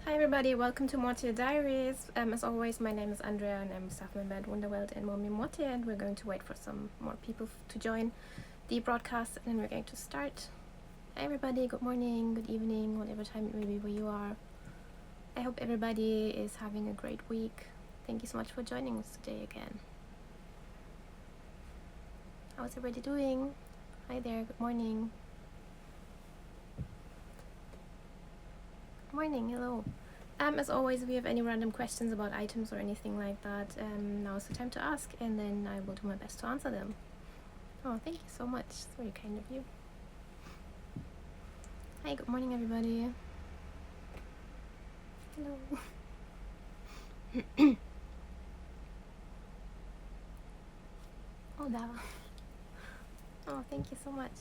Hi everybody, welcome to Moitié Diaries. As always, my name is Andrea and I'm a staff member at Wonderworld in Moi-meme-Moitie, and we're going to wait for some more people to join the broadcast, and then we're going to start. Hi everybody, good morning, good evening, whatever time it may be where you are. I hope everybody is having a great week. Thank you so much for joining us today again. How's everybody doing? Hi there, good morning. Good morning, hello. As always, if you have any random questions about items or anything like that, now is the time to ask, and then I will do my best to answer them. Oh, thank you so much. It's very kind of you. Hi, good morning, everybody. Hello. Hola. Oh, thank you so much.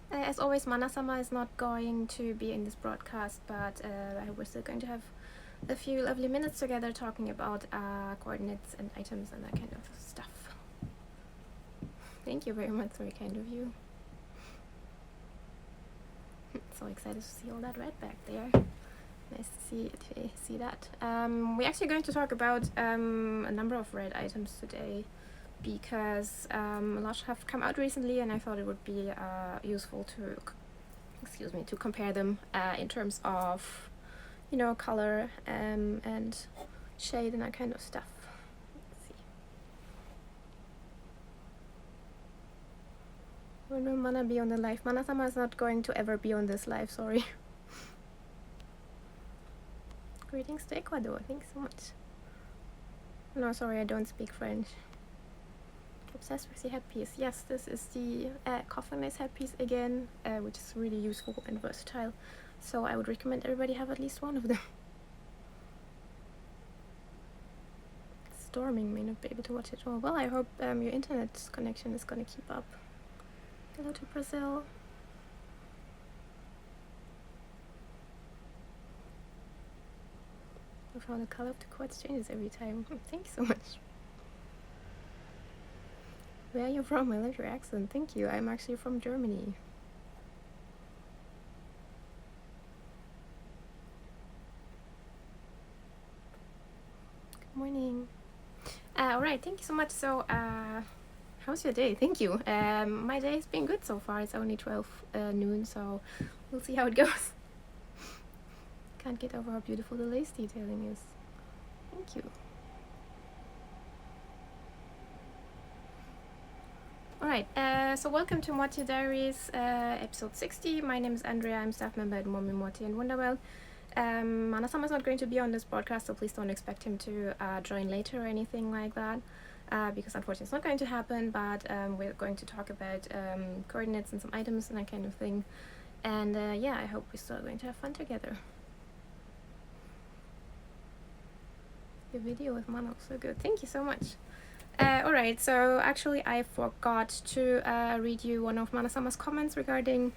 As always, Mana Sama is not going to be in this broadcast, but we're still going to have a few lovely minutes together talking about coordinates and items and that kind of stuff. Thank you very much, very kind of you. So excited to see all that red back there. Nice to see that. We're actually going to talk about a number of red items today, because a lot have come out recently, and I thought it would be useful to compare them in terms of, you know, color and shade and that kind of stuff. Let's see. When will Mana be on the live? Mana Sama is not going to ever be on this live, sorry. Greetings to Ecuador, thanks so much. No, sorry, I don't speak French. Obsessed with the headpiece. Yes, this is the coffin lace headpiece again, which is really useful and versatile, so I would recommend everybody have at least one of them. Storming, may not be able to watch it all. Well, I hope your internet connection is gonna keep up. Hello to Brazil. I found the color of the quartz changes every time. Thank you so much. Where are you from? I love your accent. Thank you. I'm actually from Germany. Good morning. Alright, thank you so much. So, how's your day? Thank you. My day has been good so far. It's only 12 noon, so we'll see how it goes. Can't get over how beautiful the lace detailing is. Thank you. Alright, so welcome to Moitié Diaries, episode 60. My name is Andrea, I'm staff member at Moi-meme-Moitie and Wonderworld. Mana Sama is not going to be on this broadcast, so please don't expect him to join later or anything like that, because unfortunately it's not going to happen, but we're going to talk about coordinates and some items and that kind of thing. And yeah, I hope we're still going to have fun together. The video with Mana was so good, thank you so much. Alright, so actually I forgot to read you one of Mana Sama's comments regarding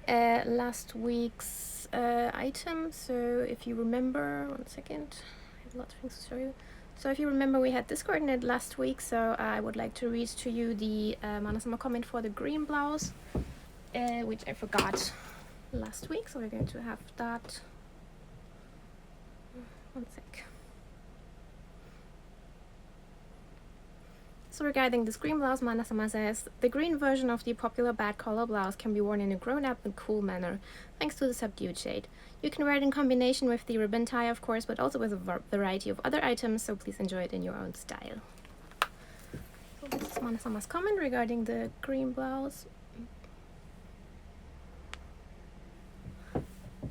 last week's item. So if you remember, one second, I have lots of things to show you. So if you remember, we had this coordinate last week, so I would like to read to you the Mana Sama comment for the green blouse, which I forgot last week, so we're going to have that. One sec. So regarding this green blouse, Mana Sama says, the green version of the popular bad color blouse can be worn in a grown-up and cool manner, thanks to the subdued shade. You can wear it in combination with the ribbon tie, of course, but also with a variety of other items, so please enjoy it in your own style. So this is Mana Sama's comment regarding the green blouse.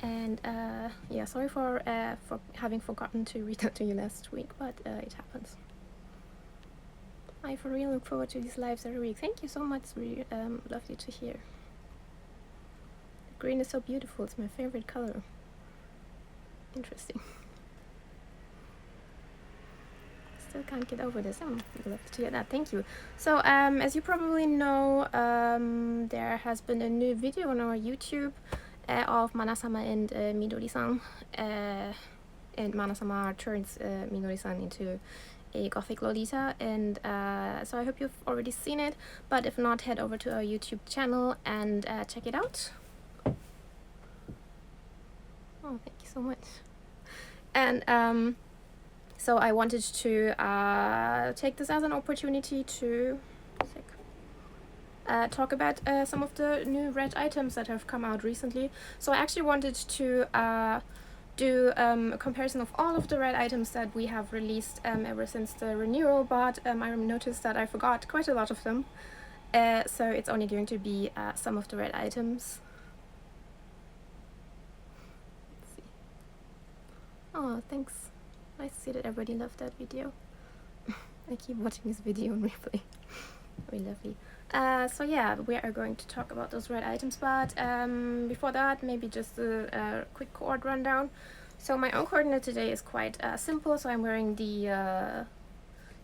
And yeah, sorry for having forgotten to read that to you last week, but it happens. I for real look forward to these lives every week. Thank you so much, really lovely to hear. The green is so beautiful, it's my favorite color. Interesting. Still can't get over this. I'm lovely to hear that, thank you. So as you probably know, there has been a new video on our YouTube of Mana Sama and Midori-san, and Mana Sama turns Midori-san into a gothic lolita, and so I hope you've already seen it, but if not, head over to our YouTube channel and check it out. Oh, thank you so much. And so I wanted to take this as an opportunity to talk about some of the new red items that have come out recently. So I actually wanted to do a comparison of all of the red items that we have released ever since the renewal, but I noticed that I forgot quite a lot of them. So it's only going to be some of the red items. Let's see. Oh, thanks. Nice to see that everybody loved that video. I keep watching this video on replay. Very lovely. So yeah, we are going to talk about those red items, but before that, maybe just a quick chord rundown. So my own coordinate today is quite simple, so I'm wearing the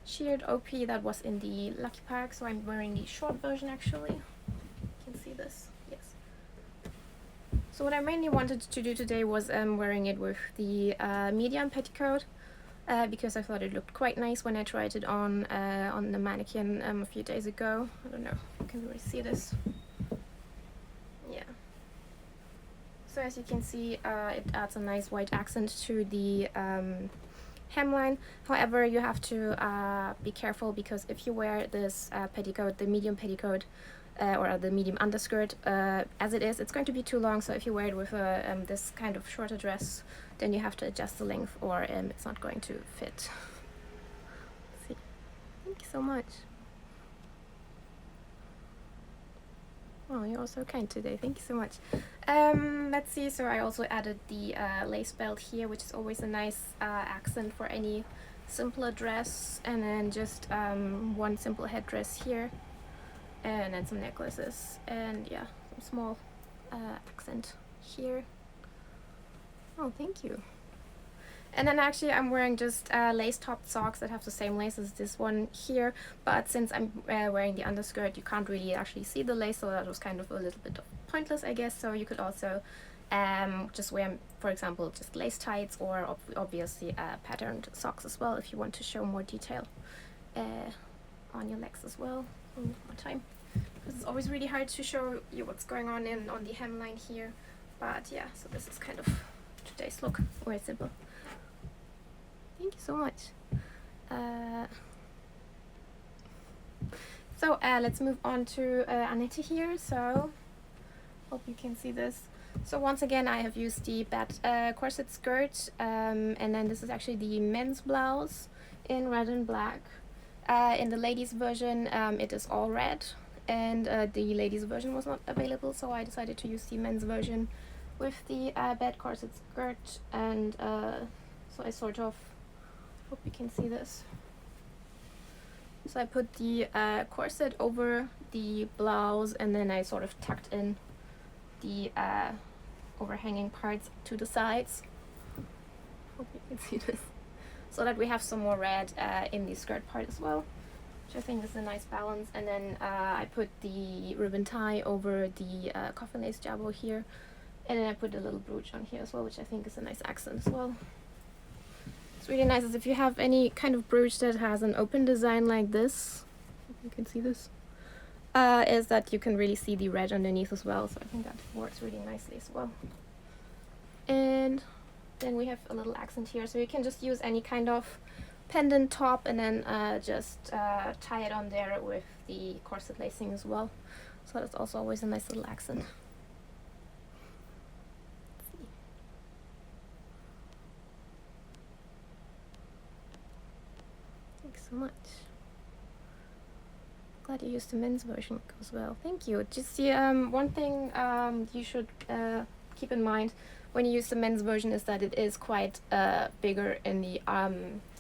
sheared OP that was in the Lucky Pack, so I'm wearing the short version actually. You can see this, yes. So what I mainly wanted to do today was wearing it with the medium petticoat, because I thought it looked quite nice when I tried it on the mannequin a few days ago. I don't know if you can really see this. Yeah. So as you can see, it adds a nice white accent to the hemline. However, you have to be careful, because if you wear this petticoat, the medium petticoat, or the medium underskirt, as it is, it's going to be too long. So if you wear it with this kind of shorter dress, then you have to adjust the length, or it's not going to fit. Let's see. Thank you so much. Oh, you're also kind today. Thank you so much. Let's see. So I also added the lace belt here, which is always a nice accent for any simpler dress, and then just one simple headdress here, and then some necklaces, and yeah, some small accent here. Oh, thank you. And then actually I'm wearing just lace-topped socks that have the same lace as this one here, but since I'm wearing the underskirt, you can't really actually see the lace, so that was kind of a little bit pointless, I guess. So you could also just wear, for example, just lace tights, or obviously patterned socks as well, if you want to show more detail on your legs as well. One more time, because it's always really hard to show you what's going on on the hemline here. But yeah, so this is kind of today's look. Very simple. Thank you so much. So let's move on to Annette here. So hope you can see this. So once again, I have used the bat corset skirt, and then this is actually the men's blouse in red and black. In the ladies version, it is all red, and the ladies version was not available, so I decided to use the men's version with the bat corset skirt, and so I sort of, hope you can see this. So I put the corset over the blouse, and then I sort of tucked in the overhanging parts to the sides. Hope you can see this. So that we have some more red in the skirt part as well, which I think is a nice balance. And then I put the ribbon tie over the coffin lace jabot here, and then I put a little brooch on here as well, which I think is a nice accent as well. It's really nice if you have any kind of brooch that has an open design like this, you can see this, is that you can really see the red underneath as well, so I think that works really nicely as well. And then we have a little accent here, so you can just use any kind of pendant top, and then just tie it on there with the corset lacing as well, so that's also always a nice little accent. So much. Glad you used the men's version as well. Thank you. Just the one thing you should keep in mind when you use the men's version is that it is quite bigger in the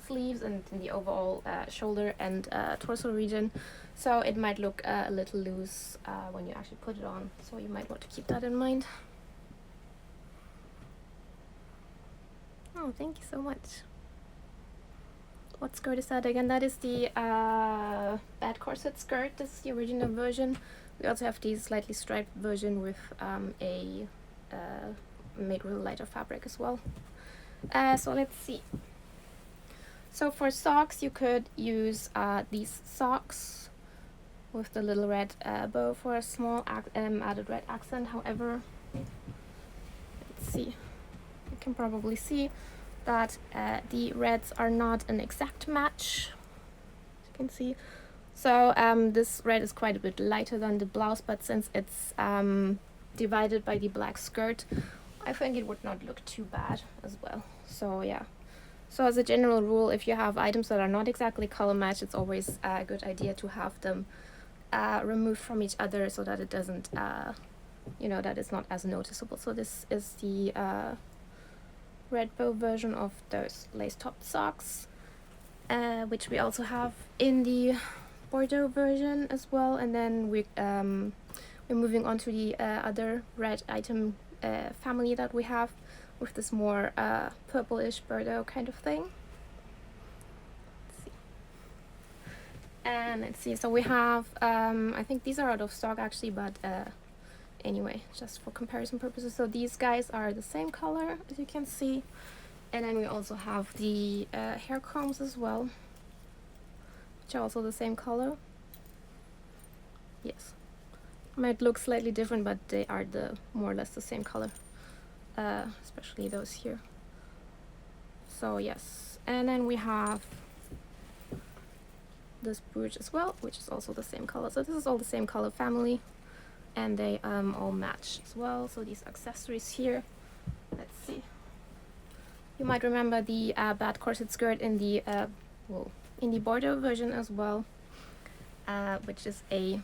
sleeves and in the overall shoulder and torso region, so it might look a little loose when you actually put it on, so you might want to keep that in mind. Oh, thank you so much. What skirt is that again? That is the bat corset skirt. This is the original version. We also have the slightly striped version with a made with a lighter fabric as well. So let's see. So for socks, you could use these socks with the little red bow for a small added red accent. However, let's see. You can probably see that the reds are not an exact match, as you can see. So this red is quite a bit lighter than the blouse, but since it's divided by the black skirt, I think it would not look too bad as well. So yeah. So as a general rule, if you have items that are not exactly color matched, it's always a good idea to have them removed from each other so that it doesn't, you know, that it's not as noticeable. So this is the red bow version of those lace-topped socks, which we also have in the Bordeaux version as well. And then we're moving on to the other red item family that we have, with this more purplish Bordeaux kind of thing. Let's see. And let's see, so we have, I think these are out of stock actually, but anyway, just for comparison purposes. So these guys are the same color, as you can see. And then we also have the hair combs as well, which are also the same color. Yes. Might look slightly different, but they are more or less the same color. Especially those here. So yes, and then we have this brooch as well, which is also the same color. So this is all the same color family, and they all match as well. So these accessories here, let's see. You might remember the bad corset skirt in the Bordeaux version as well, which is a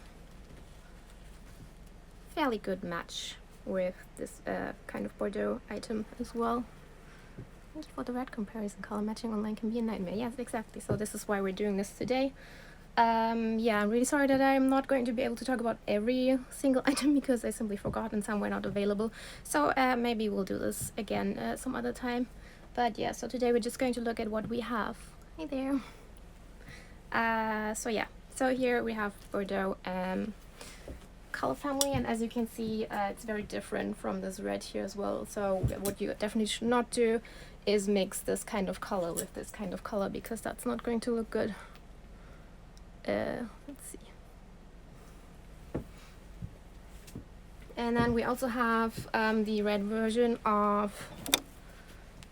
fairly good match with this kind of Bordeaux item as well. And for the red comparison, color matching online can be a nightmare. Yes, exactly. So this is why we're doing this today. Yeah, I'm really sorry that I'm not going to be able to talk about every single item because I simply forgot and some were not available. So maybe we'll do this again some other time. But yeah, so today we're just going to look at what we have. Hey there. So yeah, so here we have Bordeaux color family, and as you can see, it's very different from this red here as well. So what you definitely should not do is mix this kind of color with this kind of color, because that's not going to look good. Let's see. And then we also have the red version of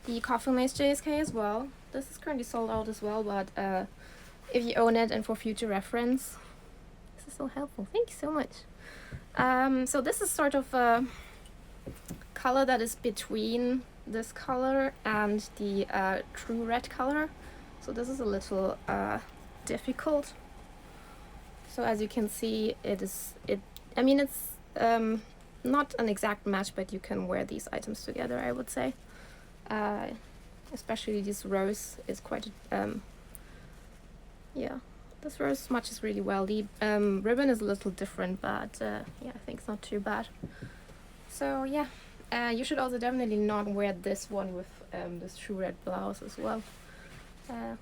the coffin lace JSK as well. This is currently sold out as well, but if you own it and for future reference, this is so helpful. Thank you so much. So this is sort of a color that is between this color and the true red color. So this is a little difficult. So as you can see, it's not an exact match, but you can wear these items together, I would say. Especially this rose is quite yeah, this rose matches really well. The ribbon is a little different, but yeah, I think it's not too bad. So yeah, you should also definitely not wear this one with this true red blouse as well. Let's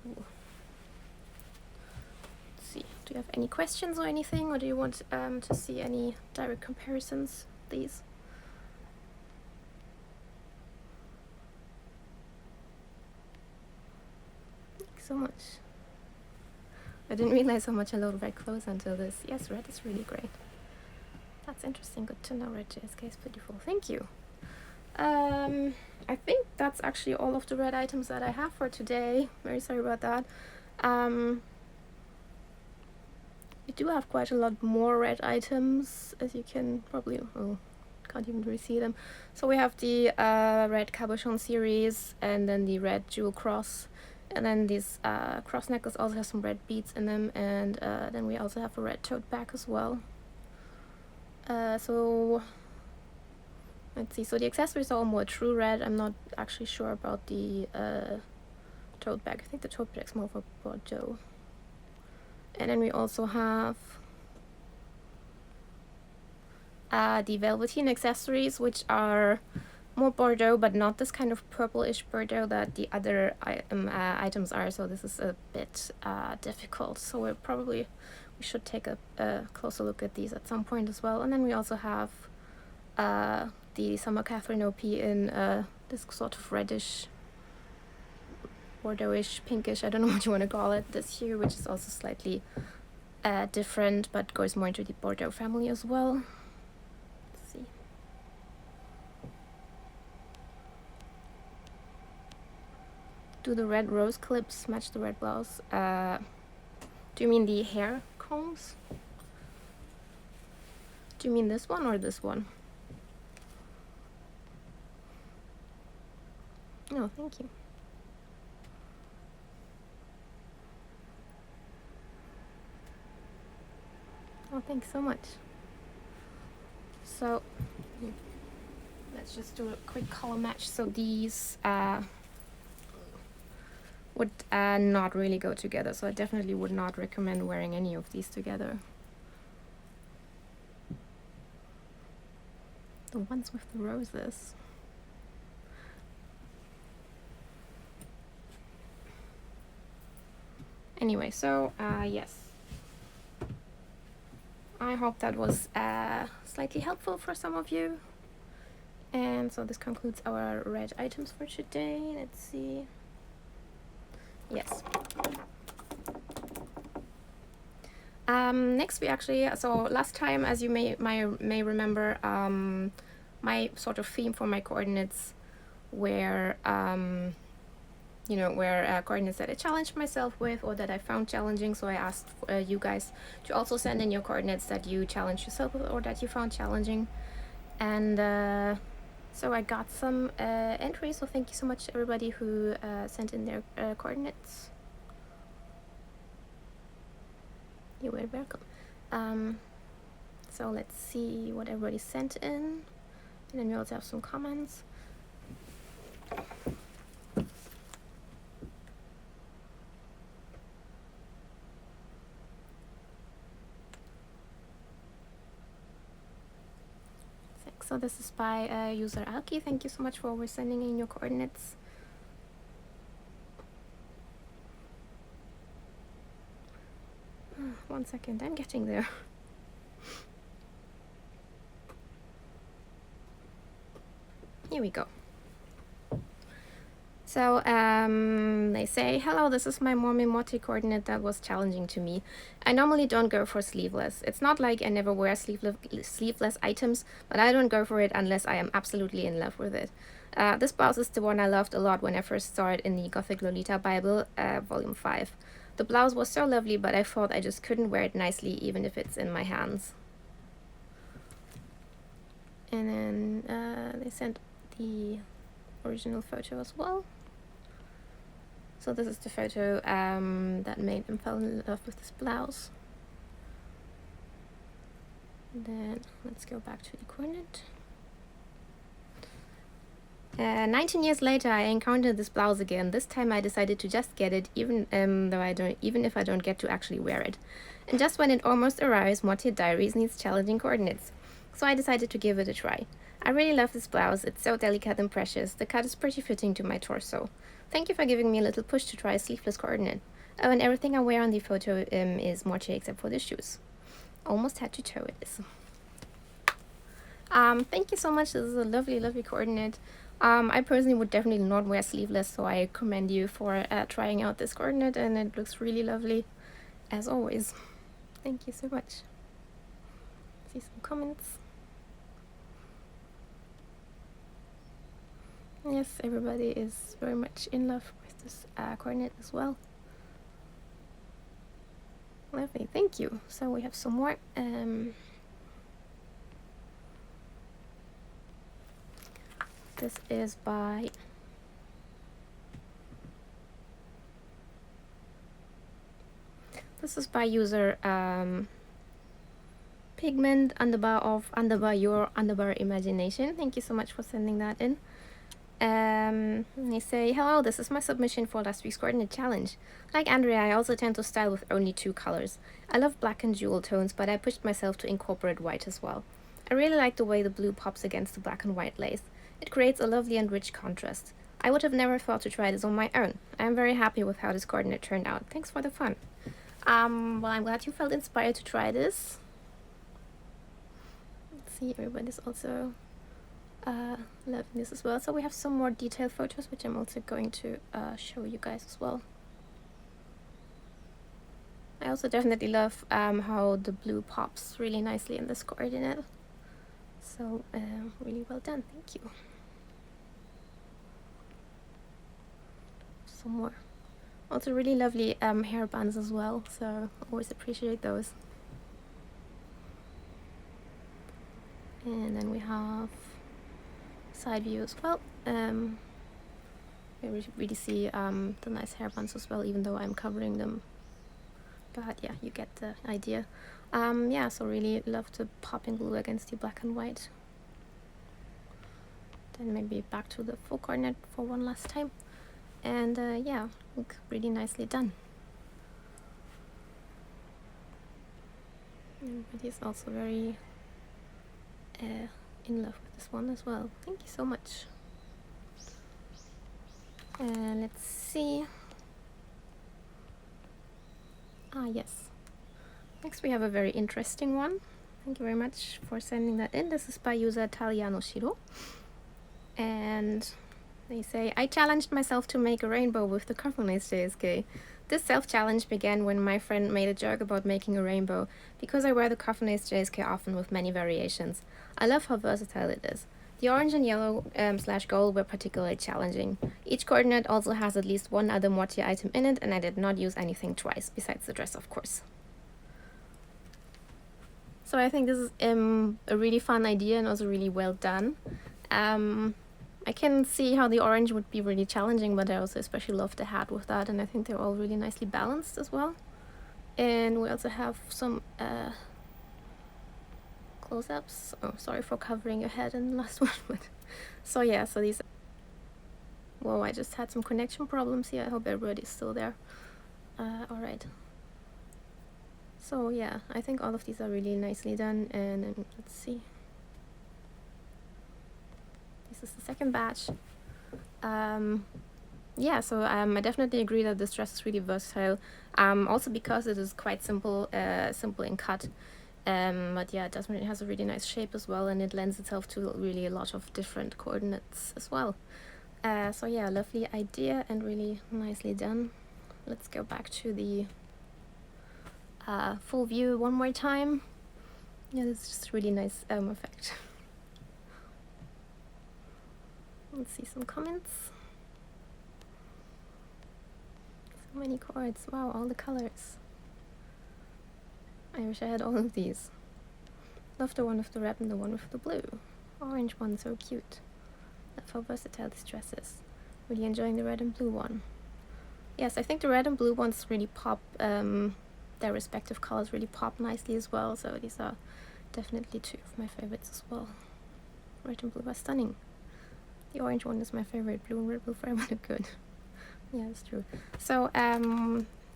see, do you have any questions or anything, or do you want to see any direct comparisons of these? Thanks so much. I didn't realize how much I love red clothes until this. Yes, red is really great. That's interesting. Good to know. Red JSK is beautiful. Thank you. I think that's actually all of the red items that I have for today. Very sorry about that. We do have quite a lot more red items, as you can probably... Oh, can't even really see them. So we have the red cabochon series, and then the red jewel cross. And then this cross necklace also has some red beads in them, and then we also have a red tote bag as well. So let's see, so the accessories are all more true red. I'm not actually sure about the tote bag. I think the tote bag is more for Bordeaux. And then we also have the velveteen accessories, which are more Bordeaux, but not this kind of purplish Bordeaux that the other items are. So this is a bit difficult. So we should take a closer look at these at some point as well. And then we also have the Summer Catherine OP in this sort of reddish, Bordeaux-ish, pinkish, I don't know what you want to call it, this here, which is also slightly different, but goes more into the Bordeaux family as well. Let's see. Do the red rose clips match the red blouse? Do you mean the hair combs? Do you mean this one or this one? No, thank you. Oh, thanks so much. So let's just do a quick color match. So these would not really go together, so I definitely would not recommend wearing any of these together. The ones with the roses. Anyway, so yes, I hope that was slightly helpful for some of you. And so this concludes our red items for today. Let's see. Yes. Next we actually, so last time, as you may remember, my sort of theme for my coordinates were you know, where coordinates that I challenged myself with or that I found challenging. So I asked you guys to also send in your coordinates that you challenged yourself with or that you found challenging. And so I got some entries. So thank you so much to everybody who sent in their coordinates. You're very welcome. So let's see what everybody sent in. And then we also have some comments. So this is by user Alki. Thank you so much for sending in your coordinates. One second, I'm getting there. Here we go. So they say, hello, this is my Moi-meme-Moitie coordinate that was challenging to me. I normally don't go for sleeveless. It's not like I never wear sleeveless items, but I don't go for it unless I am absolutely in love with it. This blouse is the one I loved a lot when I first saw it in the Gothic Lolita Bible, volume 5. The blouse was so lovely, but I thought I just couldn't wear it nicely even if it's in my hands. And then they sent the original photo as well. So this is the photo that made them fall in love with this blouse. And then let's go back to the coordinate. 19 years later, I encountered this blouse again. This time I decided to just get it, even if I don't get to actually wear it. And just when it almost arrives, Moitié Diaries needs challenging coordinates. So I decided to give it a try. I really love this blouse. It's so delicate and precious. The cut is pretty fitting to my torso. Thank you for giving me a little push to try a sleeveless coordinate. Oh, and everything I wear on the photo is Moitié except for the shoes. Almost had to toe it. Thank you so much. This is a lovely, lovely coordinate. I personally would definitely not wear sleeveless, so I commend you for trying out this coordinate, and it looks really lovely, as always. Thank you so much. See some comments. Yes, everybody is very much in love with this coordinate as well. Lovely, thank you. So we have some more. This is by user pigment _your imagination. Thank you so much for sending that in. They say, hello, this is my submission for last week's coordinate challenge. Like Andrea, I also tend to style with only 2 colors. I love black and jewel tones, but I pushed myself to incorporate white as well. I really like the way the blue pops against the black and white lace. It creates a lovely and rich contrast. I would have never thought to try this on my own. I am very happy with how this coordinate turned out. Thanks for the fun. Well, I'm glad you felt inspired to try this. Let's see, everybody's also loving this as well. So we have some more detailed photos, which I'm also going to show you guys as well. I also definitely love how the blue pops really nicely in this coordinate. So really well done, thank you. some more. Also really lovely hair bands as well, so always appreciate those. And then we have side view as well. You really see the nice hair bands as well, even though I'm covering them. But yeah, you get the idea. Yeah, so really love the popping glue against the black and white. Then maybe back to the full coordinate for one last time. And yeah, look really nicely done. Everybody is also very in love with this one as well. Thank you so much. Let's see. Ah, yes. Next we have a very interesting one. Thank you very much for sending that in. This is by user Taliano Shiro. And they say, I challenged myself to make a rainbow with the Carbonated JSK. This self-challenge began when my friend made a joke about making a rainbow, because I wear the Carbonated JSK often with many variations. I love how versatile it is. The orange and yellow / gold were particularly challenging. Each coordinate also has at least one other Moitié item in it, and I did not use anything twice, besides the dress, of course. So I think this is a really fun idea and also really well done. I can see how the orange would be really challenging, but I also especially love the hat with that, and I think they're all really nicely balanced as well. And we also have some close-ups. Oh, sorry for covering your head in the last one, but so yeah, so these. Whoa, I just had some connection problems here. I hope everybody's still there. All right. So yeah, I think all of these are really nicely done, and let's see. This is the second batch. Yeah, so I definitely agree that this dress is really versatile. Also because it is quite simple in cut. But yeah, it has a really nice shape as well, and it lends itself to really a lot of different coordinates as well. So yeah, lovely idea and really nicely done. Let's go back to the full view one more time. Yeah, it's just a really nice effect. Let's see some comments. So many chords. Wow, all the colors. I wish I had all of these. Love the one with the red and the one with the blue. Orange one, so cute. Love how versatile this dress is. Really enjoying the red and blue one. Yes, I think the red and blue ones really pop, their respective colors really pop nicely as well, so these are definitely two of my favorites as well. Red and blue are stunning. The orange one is my favorite. Blue and red will forever look good. Yeah, that's true. So,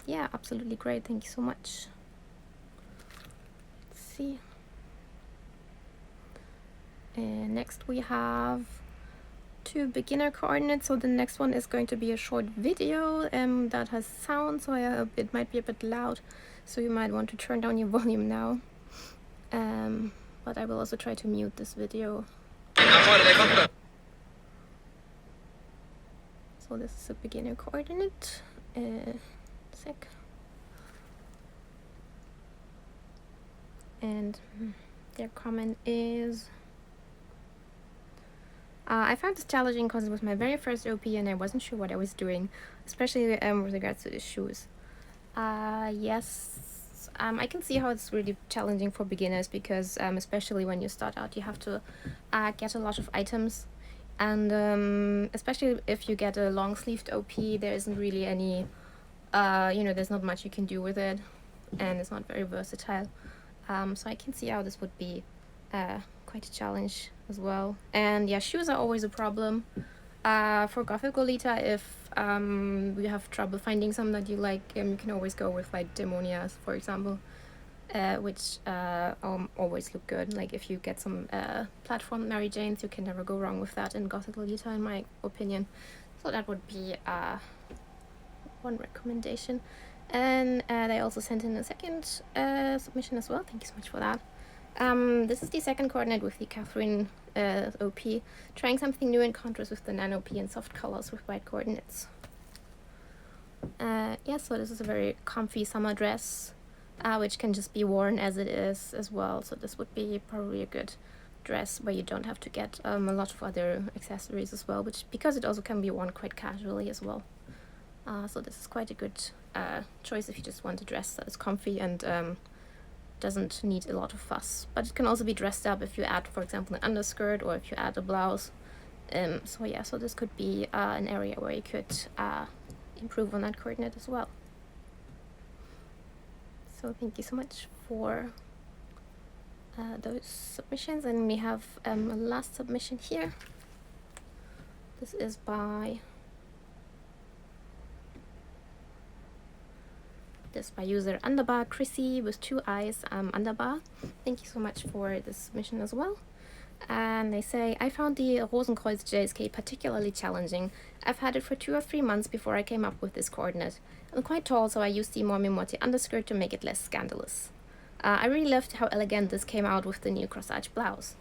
yeah, absolutely great. Thank you so much. Let's see. And next we have two beginner coordinates. So the next one is going to be a short video that has sound, so I hope it might be a bit loud. So you might want to turn down your volume now. But I will also try to mute this video. So this is a beginner coordinate. Sec. And their comment is, I found this challenging because it was my very first OP and I wasn't sure what I was doing, especially with regards to the shoes. Yes, I can see how it's really challenging for beginners because especially when you start out, you have to get a lot of items. And especially if you get a long-sleeved OP, there isn't really any, there's not much you can do with it, and it's not very versatile. So I can see how this would be quite a challenge as well. And yeah, shoes are always a problem. For Gothic Lolita, if you have trouble finding some that you like, you can always go with like Demonias, for example. Which always look good. Like if you get some platform Mary Janes, you can never go wrong with that in Gothic Lolita, in my opinion. So that would be one recommendation. And they also sent in a second submission as well. Thank you so much for that. This is the second coordinate with the Catherine OP, trying something new in contrast with the Nan OP and soft colors with white coordinates. Yeah, so this is a very comfy summer dress. Which can just be worn as it is as well, so this would be probably a good dress where you don't have to get a lot of other accessories as well, which because it also can be worn quite casually as well. So this is quite a good choice if you just want a dress that is comfy and doesn't need a lot of fuss. But it can also be dressed up if you add, for example, an underskirt or if you add a blouse. So yeah, so this could be an area where you could improve on that coordinate as well. So thank you so much for those submissions. And we have a last submission here. This is by user underbar Chrissy with 2 eyes, underbar. Thank you so much for this submission as well. And they say, I found the Rosenkreuz JSK particularly challenging. I've had it for 2 or 3 months before I came up with this coordinate. I'm quite tall, so I used the Moi-meme-Moitie underskirt to make it less scandalous. I really loved how elegant this came out with the new corsage blouse.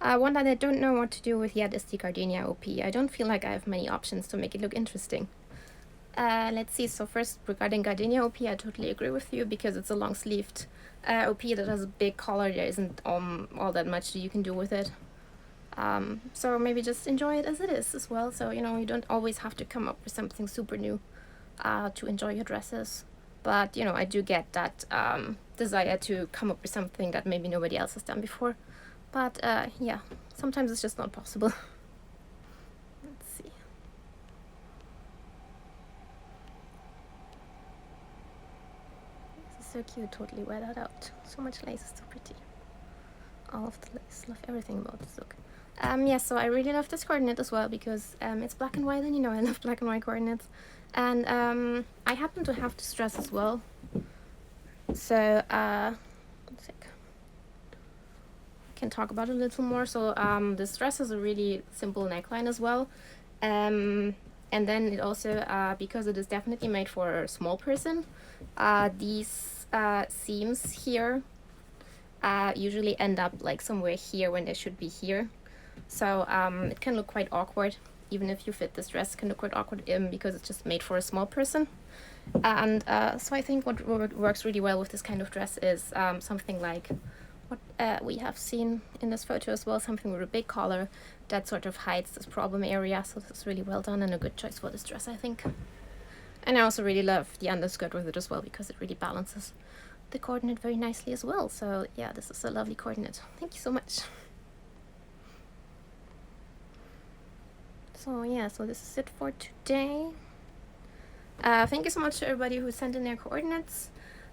One that I don't know what to do with yet is the gardenia OP. I don't feel like I have many options to make it look interesting. Let's see, so first regarding gardenia OP, I totally agree with you because it's a long-sleeved OP that has a big collar. There isn't all that much that you can do with it. So maybe just enjoy it as it is as well. So, you know, you don't always have to come up with something super new to enjoy your dresses. But, you know, I do get that desire to come up with something that maybe nobody else has done before. But, yeah, sometimes it's just not possible. Let's see. This is so cute, totally wear that out. So much lace is so pretty. All of the lace, love everything about this look. Yeah, so I really love this coordinate as well because it's black and white, and you know I love black and white coordinates. And I happen to have this dress as well. So, one sec. I can talk about it a little more. So, this dress has a really simple neckline as well. And then it also, because it is definitely made for a small person, these seams here usually end up like somewhere here when they should be here. So it can look quite awkward, even if you fit this dress, it can look quite awkward because it's just made for a small person. And so I think what works really well with this kind of dress is something like what we have seen in this photo as well, something with a big collar that sort of hides this problem area. So this is really well done and a good choice for this dress, I think. And I also really love the underskirt with it as well because it really balances the coordinate very nicely as well. So yeah, this is a lovely coordinate. Thank you so much. So yeah, so this is it for today. Thank you so much to everybody who sent in their coordinates.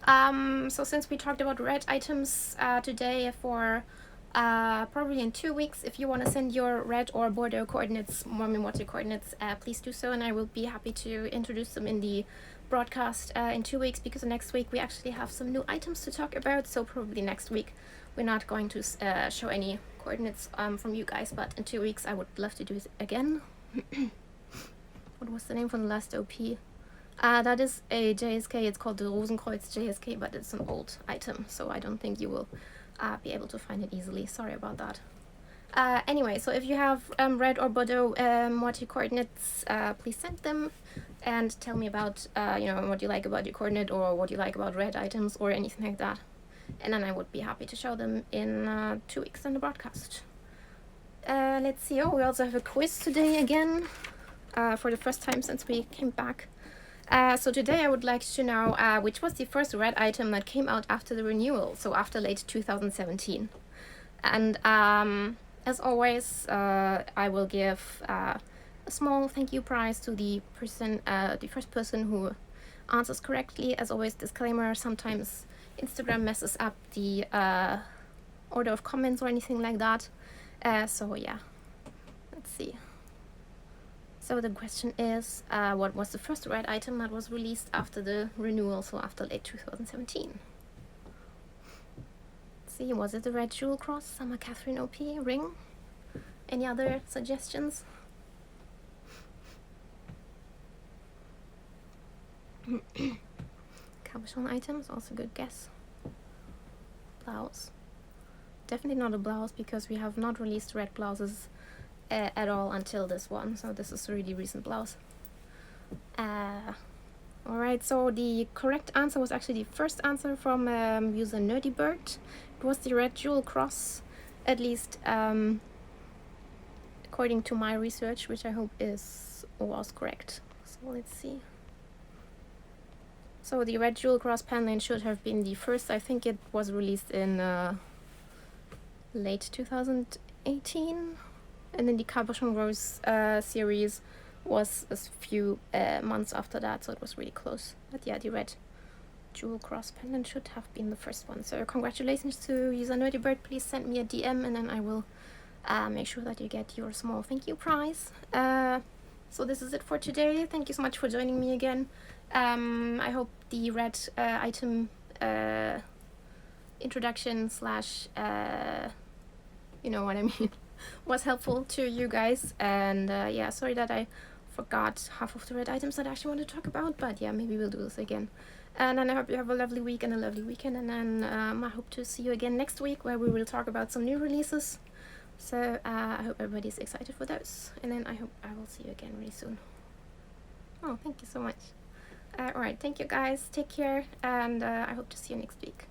So since we talked about red items today, for probably in 2 weeks, if you want to send your red or Bordeaux coordinates, Moi-meme-Moitie coordinates, please do so, and I will be happy to introduce them in the broadcast in 2 weeks, because next week we actually have some new items to talk about. So probably next week we're not going to show any coordinates from you guys, but in 2 weeks I would love to do it again. What was the name from the last OP? That is a JSK. It's called the Rosenkreuz JSK, but it's an old item, so I don't think you will be able to find it easily. Sorry about that. Anyway, so if you have red or Bordeaux Moitie coordinates, please send them and tell me about you know, what you like about your coordinate or what you like about red items or anything like that. And then I would be happy to show them in 2 weeks on the broadcast. Let's see. Oh, we also have a quiz today again for the first time since we came back. So today I would like to know which was the first red item that came out after the renewal, so after late 2017. And as always, I will give a small thank you prize to the first person who answers correctly. As always, disclaimer, sometimes Instagram messes up the order of comments or anything like that. So yeah, let's see. So the question is, what was the first red item that was released after the renewal, so after late 2017? Let's see, was it the red jewel cross, Summer Catherine OP, ring? Any other suggestions? Cabochon items, also good guess. Blouse. Definitely not a blouse, because we have not released red blouses at all until this one, so this is a really recent blouse. Alright, so the correct answer was actually the first answer from user NerdyBird. It was the red jewel cross, at least according to my research, which I hope was correct. So let's see. So the red jewel cross pen should have been the first. I think it was released in late 2018, and then the Cabochon Rose series was a few months after that, so it was really close. But yeah, the red jewel cross pendant should have been the first one. So congratulations to user Nerdybird. Please send me a DM, and then I will make sure that you get your small thank you prize. So this is it for today. Thank you so much for joining me again. I hope the red item introduction slash you know what I mean was helpful to you guys. And yeah, sorry that I forgot half of the red items that I actually want to talk about, but yeah, maybe we'll do this again. And then I hope you have a lovely week and a lovely weekend, and then I hope to see you again next week, where we will talk about some new releases. So I hope everybody's excited for those, and then I hope I will see you again really soon. Oh, thank you so much. Alright, thank you guys, take care, and I hope to see you next week.